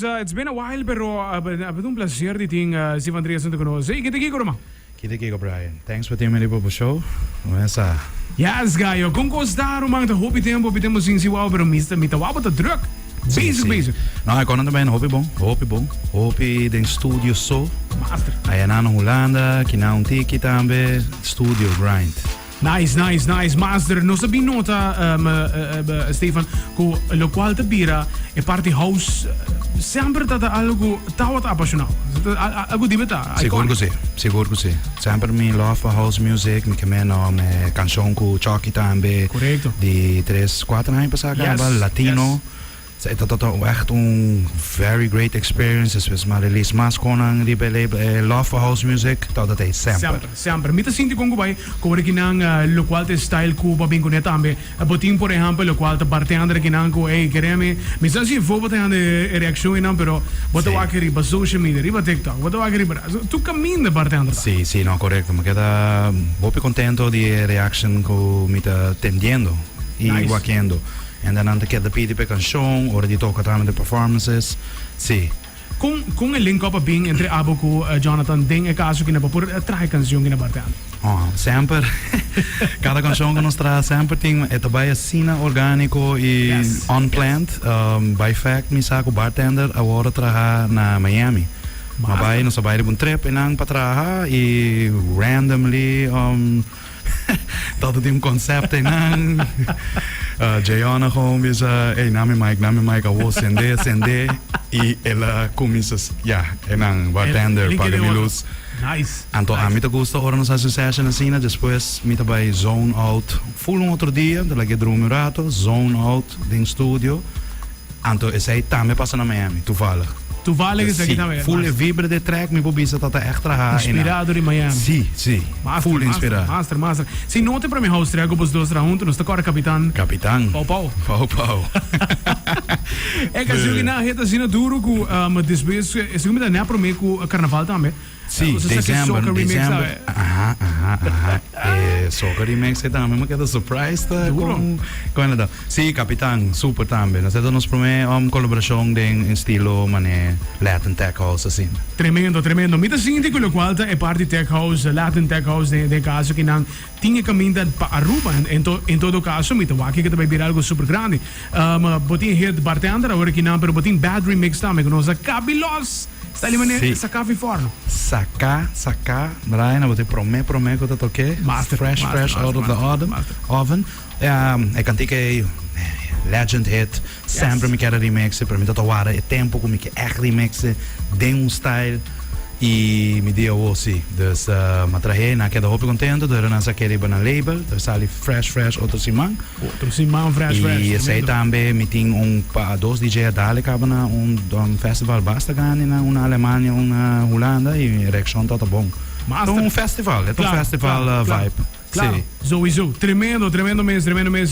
It's been a while, pero abbiamo un placer di ting si Andreas te conosce. Che te chico, ma? Kita kiko Brian. Thanks for taking me to the show. Essa. Yes, guy. Kom costar man te hobby tempo sin si wow, pero mista mita wow te druk. Bezig. Nou, ik kon het bij een hobbybong. Hobby den studio so. Master. Aí na Holanda, que na tiki também, studio grind. Nice. Master, non sabi nota, Stefan, con lo qual te bira e party house sempre stata algo tawat appassionato. Algo di metà. Sicuro così. Sempre mi love house music, mi chiamano canzoni con Chucky também. Corretto. Di 3-4 anni passati, latino. Yes. Het is echt een very great experience. Het is maar release mas konang di label love house music. Dat is sempre. Mita sinti kung kubay kore kinang lo qual te style ku babing kuneta ambe. Botin por ejemplo lo qual te bartender kinang ku kereme. Misa si fo boten de reaction inam pero boto wakeri ba social media, riba TikTok, boto wakeri ba. Tu camin de bartender. Sí, no, correcto. Me queda muy contento de reaction ku mita tendiendo y wakiendo. En dan anche de pidi per canzone, ora di tocca tramite performances. Sì. Con il link up bing entre Aboku Jonathan Ding e caso che ne pur trae canzoni in bartender. Sempre. Cada canzone che nostra sempre ting è tabaya sina organico e unplanned. By fact mi sa ko bartender award traha na Miami. Maar bij nos bij een trip en ang patraha e randomly dat het een concept en ang Jayana gewoon is nami Mike awo sende e ela comisas en ang bartender pagamilos. Nice. Anto a mí te gusta ahora nos hace session así, después mita bij zone out full un otro día de la que drume rato zone out din studio. Anto ese también pasa na Miami toevallig is aqui também. Full vibra de track, me pobisa dat echt raar. Inspirado in Miami. Sim. Full inspirado. Master. Se não tem para mim house track, os dois juntos, nós tocamos capitão. Pau. É que se na reta assim duro com mas depois se me dá nem para mim com carnaval também. Sim, dezembro. Soccer remix também, mas que é surprise com ela. Sim, capitão, super também. Nós temos para mim colaboração em estilo mané Latin Tech House assim. Tremendo. Mita sinti quello qual é parte Tech House, Latin Tech House de caso que não tinha caminho para Aruba. Em todo caso, mita waki que também vir algo super grande. Botin hit bartender, agora que não, pero botin bad remix também, que nós cabilos. Sta lì mané sacca fi forno. Sacca, Brian, avete promé che te toqué. Fresh out of the oven. E canti che legend hit, sempre mi quero remixen, per me dat waren het tempo kom ik echt remixen, den style e mi dio sì. Dus ma trahe na che da hoop contento, da na sa che na label, da sali fresh outro simang fresh. E sei também mi ting dos DJ dale cabana festival basta gaan in una Alemania, una Holanda e reaction tot bom. Un festival, het festival vibe. Claro, sowieso. Tremendo mês.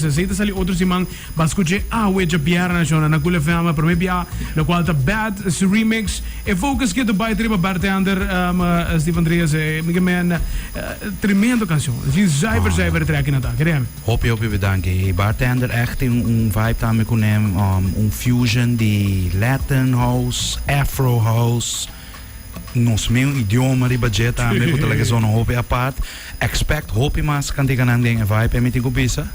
Zeita sali outro simang, bascuche weja biara na kule fama, per me bia, lo qual ta bad remix. E focus que do bai triba bartender, Stefan Andreas, man, tremendo canção. Zuiver track na ta, creme. Hoppie bedanken. E bartender echt een vibe daarmee kon nemen, een fusion die Latin house, Afro house. Nos meu idioma de budget também, porque ela é zona hopi apart. Expect hopi mas kan tiga nang ding vibe e meeting kubisa.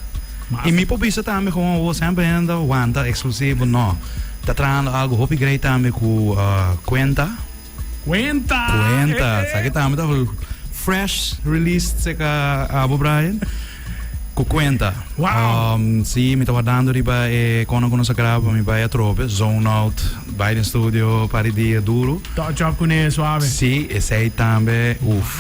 E mi pobisa também gewoon sempre ainda wanta exclusivo no. Tatrando algo hopi great também com Cuenta. Sabe também tá fresh released seca Abu Brian. Com Cuenta. Wow. Sim, me tava dando riba e quando sa grava mi vai a trope, zone out, vai no studio, pari dia duro. Touch up con ele suave. Sim, e sei também,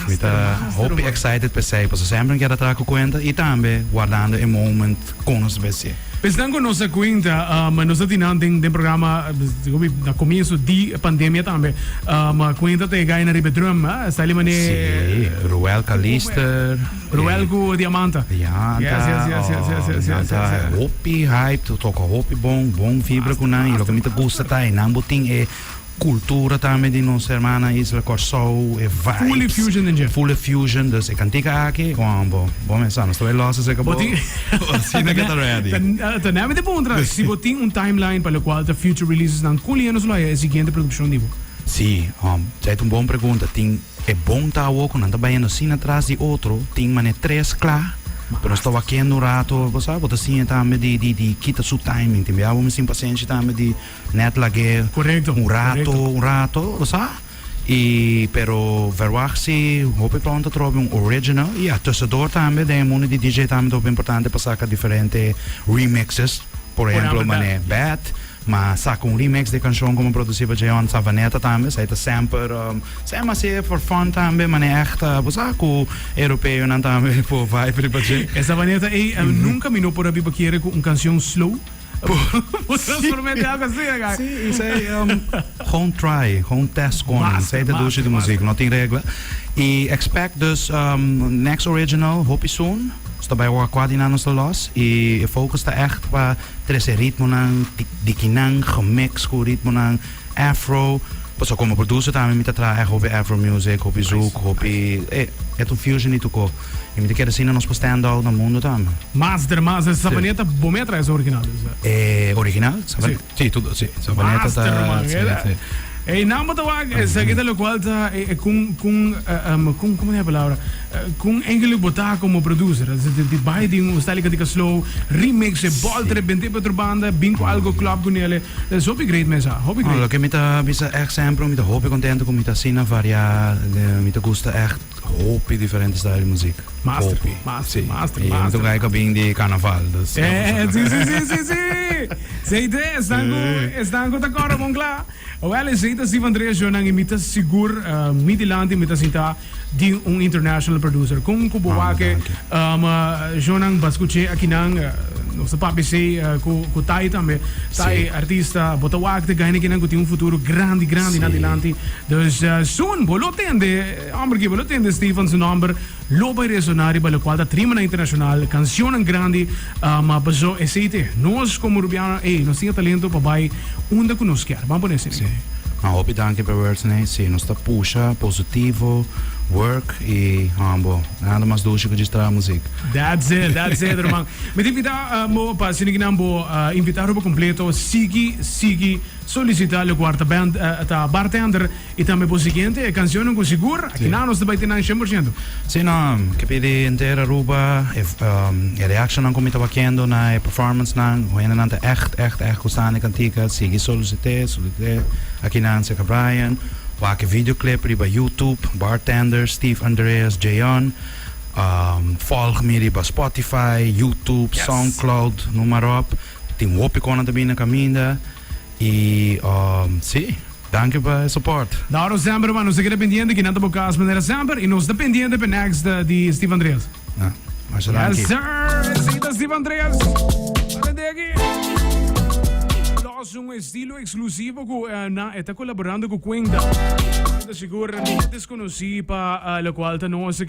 me tá hope excited per sei, posso sempre que ela com Cuenta e também guardando e moment com os BC. Pensando nossa Cuenta, nós tinhamos de programa no começo de pandemia também, mas Cuenta te ganha na Ribedrum, está ali mané. Sim, Ruel Calister. Ruel com Diamanta. Yes. Hopi hype, toca hopi bom fibra com nai, lo que me te gusta tá, nambo ting cultura também de nossa irmã Isla Corsou e vibes. Fully fusion in Fully fusion, dus ik kan tika aqui, bom mensagem, estou aí lost, zeg Botin, assim que tá ready. Tenemos de pontra. Se botin um timeline para o qual the future releases não colhemos lá é a seguinte produção nível. Sim, é uma boa pergunta. Tem é bom tá o quando anda bem assim atrás de outro, tem mané três claro. Pero estou aqui no rato, você sabe, assim também de quita seu timing, tem algo mais impaciente também de net lage. Correto. Um rato, você sabe? E pero verwacht se hoop ik pronto trovo original e a tussendoor também tem uma de DJ também é importante para sacar diferentes remixes, por exemplo, mané Bad. Mas saca remix de canção como produziva Jean Savaneta também, sai da sample, sai mas é for fun também, mas é echt, saca europeu não também for vibe para gente. Essa Savaneta nunca me não por abrir para com canção slow. Transformar algo assim, cara. Sim, isso é gewoon test gewoon. Zij de douche de muziek, não tem regra. E expect dus next original, hope soon. Está bij waar quasi na nos los e focus está echt para trece ritmo nang dikinang gemix com ritmo nang afro. Paso como producer também me tra echt hobby afro music, hobby zoek, hobby é um fusion niet ook. E me quer assim nos stand out no mundo também. Master, Savaneta bometra é original. Original? Sim, tudo, sim. Savaneta tá. E não me tawag sa kita lo qual ta kung como é a palavra kung engelo botar como producer de buy de style que slow remix e boltre bente para banda bingo algo club com ele that's hobby great mesa hobby great. Lo que me tá bisa echt sempre me tá hobby contento com me tá sina varia me tá gusta echt hobby diferente style muziek. Master. E então ga ik bem de carnaval. Sim. Sei de estão com tá cora bom claro. Well, is het Steve Andreas jo nang imita sigur midiland imita sinta di international producer. Kung kubuwake jo nang baskuche aqui nang no sa papi sei ku tai também tai artista botawak de gaine que nang tem futuro grande na adiante. Dus soon bolotende amber bolotende Steven su number loba resonari ba qual da trima na internacional canção grande ma bazo esite nós como rubiano nós tinha talento para vai unda conosco vamos por esse sim hope danke per words né sim nós tá puxa positivo work e nada mais doce que distra a música. That's it, irmão. Me invita mo para siniginambo invitar o completo sigi solicitar o quarta band tá bartender e também o seguinte a canção com seguro aqui na nós também tem 100%. Sim, não, que pede inteira ruba e reaction não como estava querendo na performance não, o ainda não tá echt gostando cantica, sigi solicite aqui na Seca Brian. Wake videoclip riba YouTube, Bartender, Steve Andreas, Jayon. Volg me riba Spotify, YouTube, SoundCloud, noem maar op. Tem hoop ik aan de caminda. E sim, danke pela support. Dauro sempre, mano, se quer pendiente que nada bocas maneira sempre e nos dependente para next de Steve Andreas. Mas yes, sir. Steve Andreas. Até aqui. Um estilo exclusivo que está colaborando com Quinta. Seguro, desconhecido para o qual não se